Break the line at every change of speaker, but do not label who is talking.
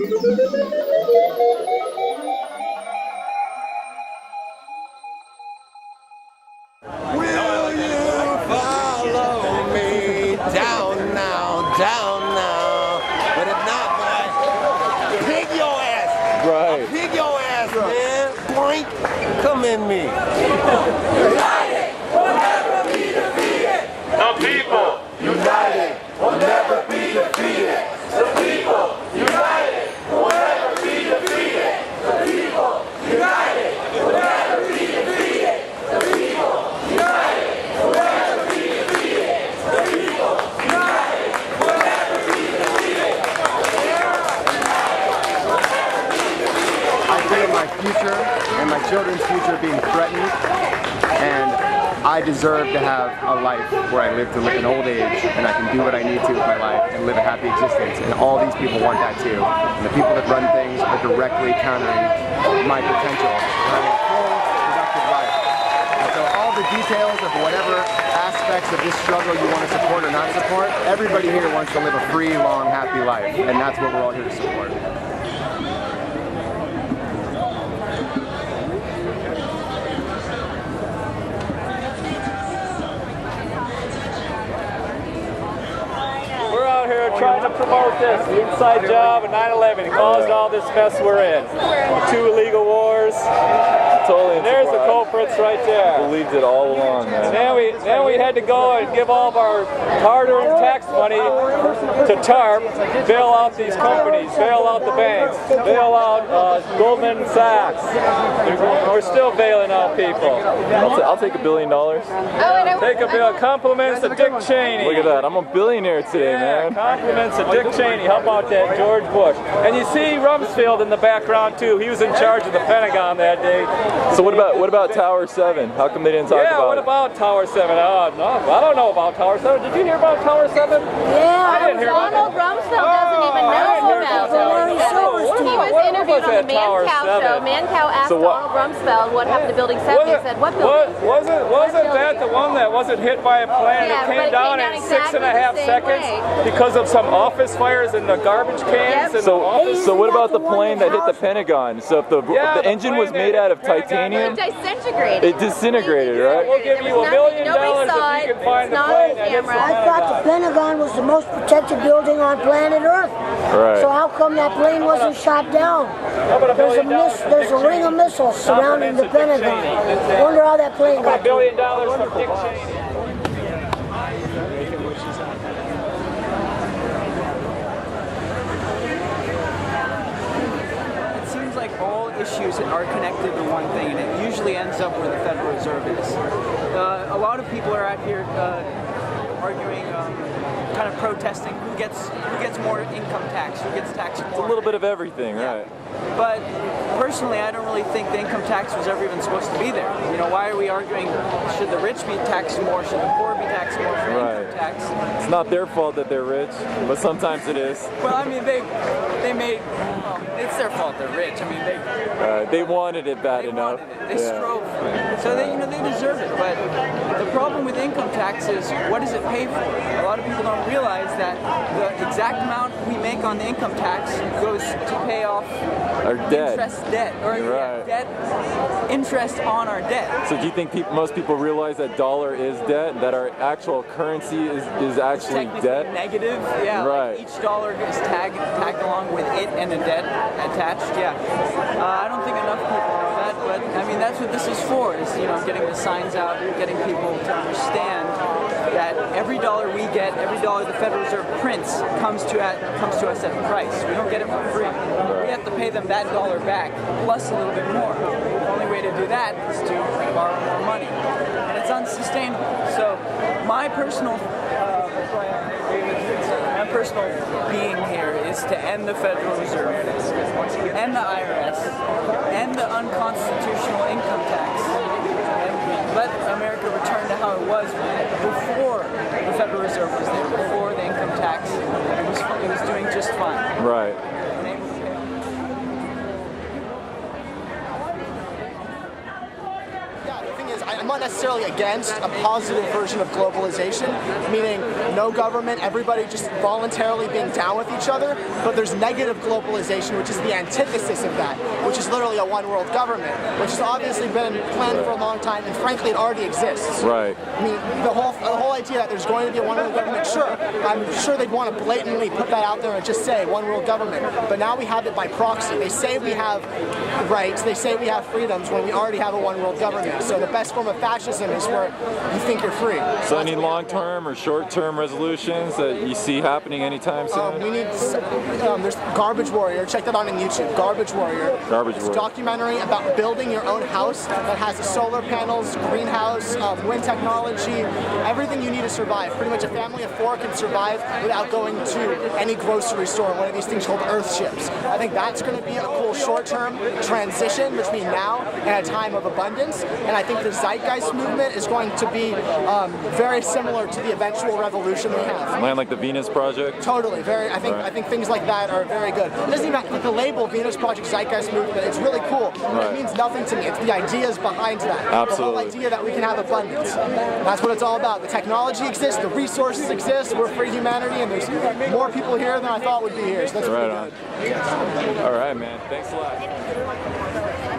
Will you follow me down now? But if not, boy, pig your ass.
Right.
Pig your ass, man. Boink, come in me.
United will never be defeated.
The people
United will never be defeated. The people united will never be defeated. The people united will never be defeated. The people united will never be defeated. The people united will never be defeated.
I feel my future and my children's future being threatened, and I deserve to have a life where I live to live in old age and I can do what I need to with my life and live a happy existence, and all these people want that too. And the people that run things are directly countering my potential for having a full, productive life. And so all the details of whatever aspects of this struggle you want to support or not support, everybody here wants to live a free, long, happy life, and that's what we're all here to support.
Here trying to promote this, the inside job of 9/11. It caused all this mess we're in. 2 illegal wars.
Totally.
There's the culprits right there.
Believed it all along, man.
And then we had to go and give all of our hard-earned tax money to TARP, bail out these companies, bail out the banks, bail out Goldman Sachs. We're still bailing out people.
I'll take $1 billion.
Take a bill. Compliments to Dick Cheney.
Look at that. I'm a billionaire today, man.
Compliments to Dick Cheney. How about that, George Bush? And you see Rumsfeld in the background too. He was in charge of the Pentagon that day.
So what about Tower 7? How come they didn't talk about it?
Yeah, what about Tower 7? No, I don't know about Tower 7. Did you hear about Tower 7?
Yeah,
I didn't hear about
Donald Rumsfeld doesn't even know about it. He was interviewed on the Mancow show. Mancow asked Donald Rumsfeld what happened to Building 7. He said, what building?
Wasn't that the one that wasn't hit by a plane?
Yeah,
It came down in
exactly
6.5 seconds because of some office fires in the garbage cans.
Yep.
So what about the plane that hit the Pentagon? So if the engine was made out of titanium,
It disintegrated.
it disintegrated, right?
We'll give you $1 million if you can find the plane that hits the
I
Pentagon.
thought the Pentagon was the most protected building on planet Earth.
Right.
So how come that plane wasn't shot down? There's a ring of missiles surrounding the Pentagon. Wonder how that plane got
$1 billion from Dick Cheney.
It seems like all issues are connected to one thing, and it usually ends up where the Federal Reserve is. A lot of people are out here arguing, kind of protesting who gets more income tax, who gets taxed more.
It's a little bit of everything, right?
But personally, I don't really think the income tax was ever even supposed to be there. You know, why are we arguing, should the rich be taxed more, should the poor be taxed more for income tax?
It's not their fault that they're rich, but sometimes it is.
Well, I mean, they made, well, it's their fault they're rich. I mean,
they wanted it bad enough.
They strove for it. So they deserve it. But the problem with income tax is, what does it pay for? A lot of people don't realize that the exact amount we make on the income tax goes to pay off
our debt.
Interest on our debt.
So do you think most people realize that dollar is debt, that our actual currency is actually debt?
Negative, yeah.
Right.
Like each dollar is tagged along with it and the debt attached. Yeah. I don't think enough people know that, but I mean that's what this is for. Is getting the signs out, getting people to understand that every dollar we get, every dollar the Federal Reserve prints comes to us at a price. We don't get it for free. We have to pay them that dollar back plus a little bit more. The only way to do that is to borrow more money, and it's unsustainable. So my personal being here is to end the Federal Reserve, end the IRS, end the unconstitutional income tax, and let America return to how it was before the Federal Reserve was there, before the income tax. It was doing just fine.
Right.
not necessarily against a positive version of globalization, meaning no government, everybody just voluntarily being down with each other, but there's negative globalization, which is the antithesis of that, which is literally a one world government, which has obviously been planned for a long time, and frankly it already exists.
Right.
I mean, the whole idea that there's going to be a one world government, sure, I'm sure they'd want to blatantly put that out there and just say one world government, but now we have it by proxy. They say we have rights, they say we have freedoms when we already have a one world government. So the best form of fascism is where you think you're free.
So any long-term or short-term resolutions that you see happening anytime soon?
We need, there's Garbage Warrior, check that out on YouTube, Garbage Warrior.
Garbage
It's
Warrior.
a documentary about building your own house that has the solar panels, greenhouse, wind technology, everything you need to survive. Pretty much a family of 4 can survive without going to any grocery store, one of these things called earth ships. I think that's going to be a cool short-term transition between now and a time of abundance, and I think the zeitgeist movement is going to be very similar to the eventual revolution we have.
Land like the Venus Project?
Totally, very. I think things like that are very good. It doesn't even the label Venus Project Zeitgeist Movement. It's really cool. It means nothing to me. It's the ideas behind that.
Absolutely.
The whole idea that we can have abundance. That's what it's all about. The technology exists. The resources exist. We're free humanity, and there's more people here than I thought would be here. So that's
right
pretty
on.
good.
All right, man. Thanks a lot.